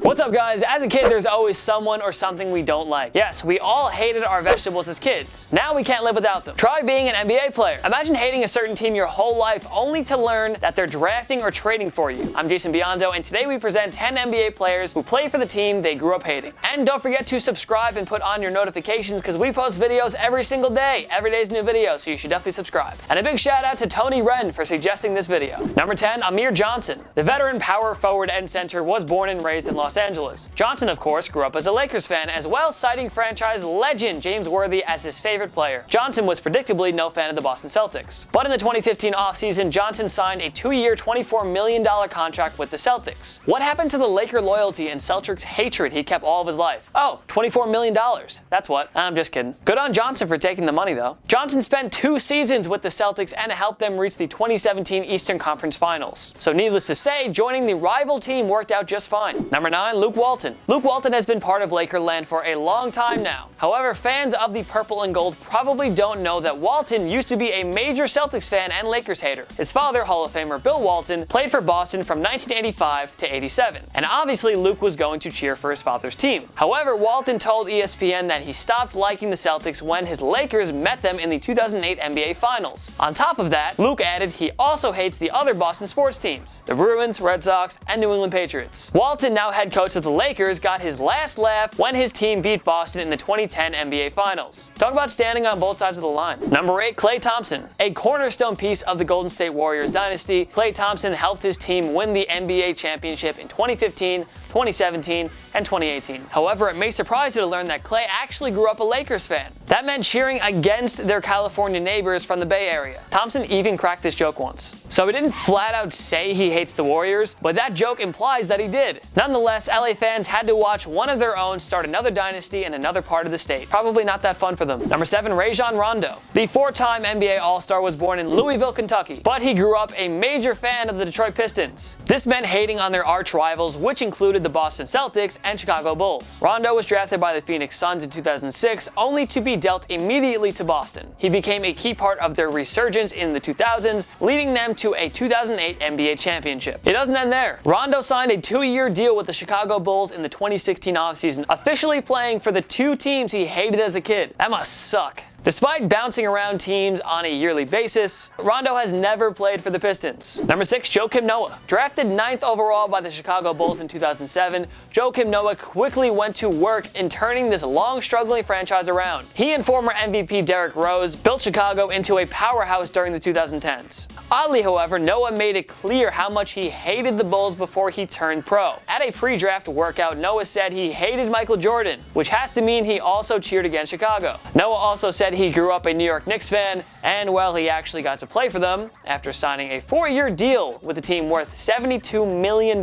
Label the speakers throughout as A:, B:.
A: What's up, guys? As a kid, there's always someone or something we don't like. Yes, we all hated our vegetables as kids. Now we can't live without them. Try being an NBA player. Imagine hating a certain team your whole life only to learn that they're drafting or trading for you. I'm Jason Biondo, and today we present 10 NBA players who play for the team they grew up hating. And don't forget to subscribe and put on your notifications because we post videos every single day. Every day's a new video, so you should definitely subscribe. And a big shout out to Tony Ren for suggesting this video. Number 10, Amir Johnson. The veteran power forward and center was born and raised in Los Angeles. Johnson, of course, grew up as a Lakers fan as well, citing franchise legend James Worthy as his favorite player. Johnson was predictably no fan of the Boston Celtics. But in the 2015 offseason, Johnson signed a 2-year, $24 million contract with the Celtics. What happened to the Laker loyalty and Celtics hatred he kept all of his life? Oh, $24 million. That's what. I'm just kidding. Good on Johnson for taking the money, though. Johnson spent 2 seasons with the Celtics and helped them reach the 2017 Eastern Conference Finals. So needless to say, joining the rival team worked out just fine. Number 9, Luke Walton. Luke Walton has been part of Lakerland for a long time now. However, fans of the purple and gold probably don't know that Walton used to be a major Celtics fan and Lakers hater. His father, Hall of Famer Bill Walton, played for Boston from 1985 to 87. And obviously Luke was going to cheer for his father's team. However, Walton told ESPN that he stopped liking the Celtics when his Lakers met them in the 2008 NBA Finals. On top of that, Luke added he also hates the other Boston sports teams, the Bruins, Red Sox, and New England Patriots. Walton, now head coach of the Lakers, got his last laugh when his team beat Boston in the 2010 NBA Finals. Talk about standing on both sides of the line. Number 8, Klay Thompson. A cornerstone piece of the Golden State Warriors dynasty, Klay Thompson helped his team win the NBA championship in 2015, 2017, and 2018. However, it may surprise you to learn that Klay actually grew up a Lakers fan. That meant cheering against their California neighbors from the Bay Area. Thompson even cracked this joke once. So he didn't flat out say he hates the Warriors, but that joke implies that he did. Nonetheless, LA fans had to watch one of their own start another dynasty in another part of the state. Probably not that fun for them. Number 7, Rajon Rondo. The 4-time NBA All-Star was born in Louisville, Kentucky, but he grew up a major fan of the Detroit Pistons. This meant hating on their arch rivals, which included the Boston Celtics and Chicago Bulls. Rondo was drafted by the Phoenix Suns in 2006, only to be dealt immediately to Boston. He became a key part of their resurgence in the 2000s, leading them to a 2008 NBA championship. It doesn't end there. Rondo signed a 2-year deal with the Chicago Bulls in the 2016 offseason, officially playing for the 2 teams he hated as a kid. That must suck. Despite bouncing around teams on a yearly basis, Rondo has never played for the Pistons. Number 6, Joakim Noah. Drafted 9th overall by the Chicago Bulls in 2007, Joakim Noah quickly went to work in turning this long-struggling franchise around. He and former MVP Derrick Rose built Chicago into a powerhouse during the 2010s. Oddly, however, Noah made it clear how much he hated the Bulls before he turned pro. At a pre-draft workout, Noah said he hated Michael Jordan, which has to mean he also cheered against Chicago. Noah also said he grew up a New York Knicks fan, and well, he actually got to play for them after signing a 4-year deal with a team worth $72 million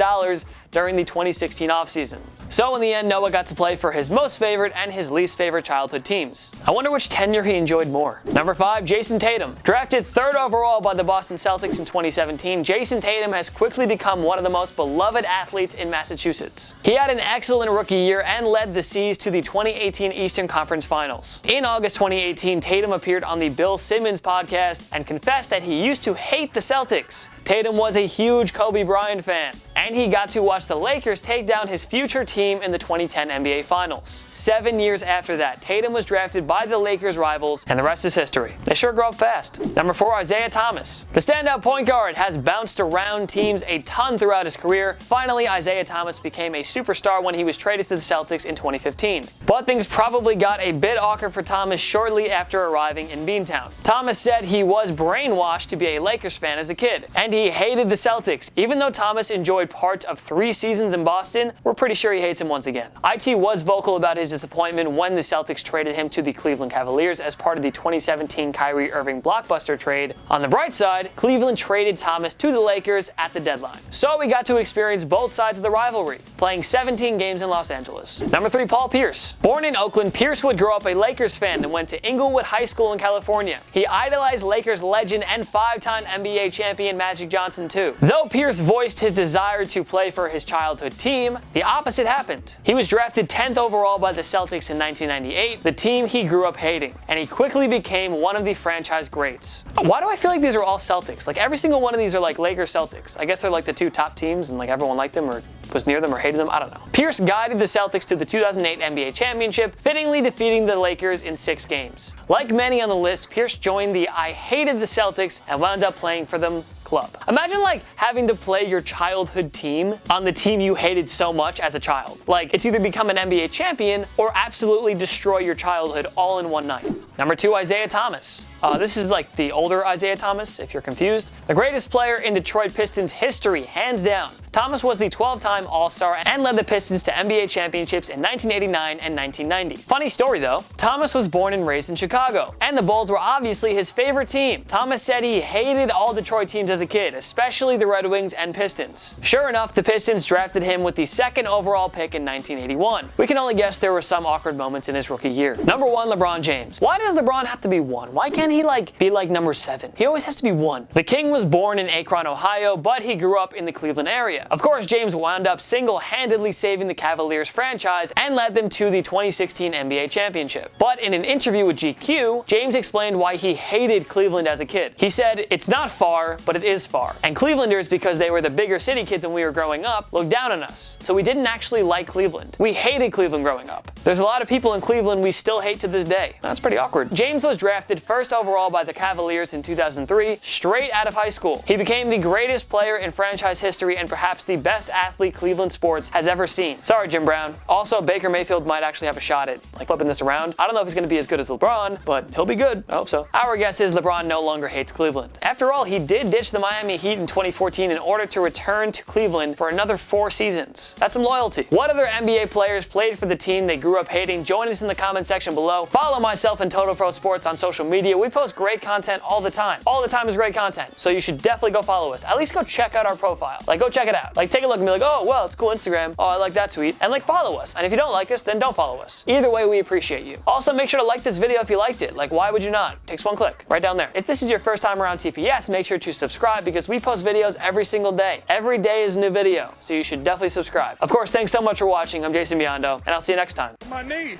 A: during the 2016 offseason. So in the end, Noah got to play for his most favorite and his least favorite childhood teams. I wonder which tenure he enjoyed more. Number 5, Jason Tatum. Drafted 3rd overall by the Boston Celtics in 2017, Jason Tatum has quickly become one of the most beloved athletes in Massachusetts. He had an excellent rookie year and led the C's to the 2018 Eastern Conference Finals. In August 2018, Tatum appeared on the Bill Simmons podcast and confessed that he used to hate the Celtics. Tatum was a huge Kobe Bryant fan, and he got to watch the Lakers take down his future team in the 2010 NBA Finals. 7 years after that, Tatum was drafted by the Lakers' rivals, and the rest is history. They sure grow up fast. Number 4, Isiah Thomas. The standout point guard has bounced around teams a ton throughout his career. Finally, Isiah Thomas became a superstar when he was traded to the Celtics in 2015. But things probably got a bit awkward for Thomas shortly after arriving in Beantown. Thomas said he was brainwashed to be a Lakers fan as a kid, and he hated the Celtics. Even though Thomas enjoyed parts of 3 seasons in Boston, we're pretty sure he hates him once again. IT was vocal about his disappointment when the Celtics traded him to the Cleveland Cavaliers as part of the 2017 Kyrie Irving blockbuster trade. On the bright side, Cleveland traded Thomas to the Lakers at the deadline. So we got to experience both sides of the rivalry, playing 17 games in Los Angeles. Number 3, Paul Pierce. Born in Oakland, Pierce would grow up a Lakers fan and went to Inglewood High School in California. He idolized Lakers legend and 5-time NBA champion Magic Magic Johnson too. Though Pierce voiced his desire to play for his childhood team, the opposite happened. He was drafted 10th overall by the Celtics in 1998, the team he grew up hating, and he quickly became one of the franchise greats. Why do I feel like these are all Celtics? Like every single one of these are like Lakers Celtics. I guess they're like the two top teams and like everyone liked them or was near them or hated them, I don't know. Pierce guided the Celtics to the 2008 NBA championship, fittingly defeating the Lakers in 6 games. Like many on the list, Pierce joined the I hated the Celtics and wound up playing for them club. Imagine like having to play your childhood team on the team you hated so much as a child. Like it's either become an NBA champion or absolutely destroy your childhood all in one night. Number 2, Isiah Thomas. This is like the older Isiah Thomas, if you're confused. The greatest player in Detroit Pistons history, hands down. Thomas was the 12-time All-Star and led the Pistons to NBA championships in 1989 and 1990. Funny story though, Thomas was born and raised in Chicago, and the Bulls were obviously his favorite team. Thomas said he hated all Detroit teams as a kid, especially the Red Wings and Pistons. Sure enough, the Pistons drafted him with the 2nd overall pick in 1981. We can only guess there were some awkward moments in his rookie year. Number 1, LeBron James. Why does LeBron have to be 1? Why can't he be like number 7? He always has to be 1. The King was born in Akron, Ohio, but he grew up in the Cleveland area. Of course, James wound up single-handedly saving the Cavaliers franchise and led them to the 2016 NBA championship. But in an interview with GQ, James explained why he hated Cleveland as a kid. He said, "It's not far, but it is far. And Clevelanders, because they were the bigger city kids when we were growing up, looked down on us. So we didn't actually like Cleveland. We hated Cleveland growing up. There's a lot of people in Cleveland we still hate to this day." That's pretty awkward. James was drafted 1st overall by the Cavaliers in 2003, straight out of high school. He became the greatest player in franchise history and perhaps the best athlete Cleveland sports has ever seen. Sorry, Jim Brown. Also, Baker Mayfield might actually have a shot at flipping this around. I don't know if he's going to be as good as LeBron, but he'll be good. I hope so. Our guess is LeBron no longer hates Cleveland. After all, he did ditch the Miami Heat in 2014 in order to return to Cleveland for another 4 seasons. That's some loyalty. What other NBA players played for the team they grew up hating? Join us in the comment section below. Follow myself and Total Pro Sports on social media. We post great content all the time. All the time is great content. So you should definitely go follow us. At least go check out our profile. Go check it out. Take a look and be like, oh, well, it's cool Instagram. Oh, I like that tweet. And follow us. And if you don't like us, then don't follow us. Either way, we appreciate you. Also, make sure to like this video if you liked it. Why would you not? Takes 1 click. Right down there. If this is your first time around TPS, make sure to subscribe because we post videos every single day. Every day is a new video. So you should definitely subscribe. Of course, thanks so much for watching. I'm Jason Biondo, and I'll see you next time.
B: My knee.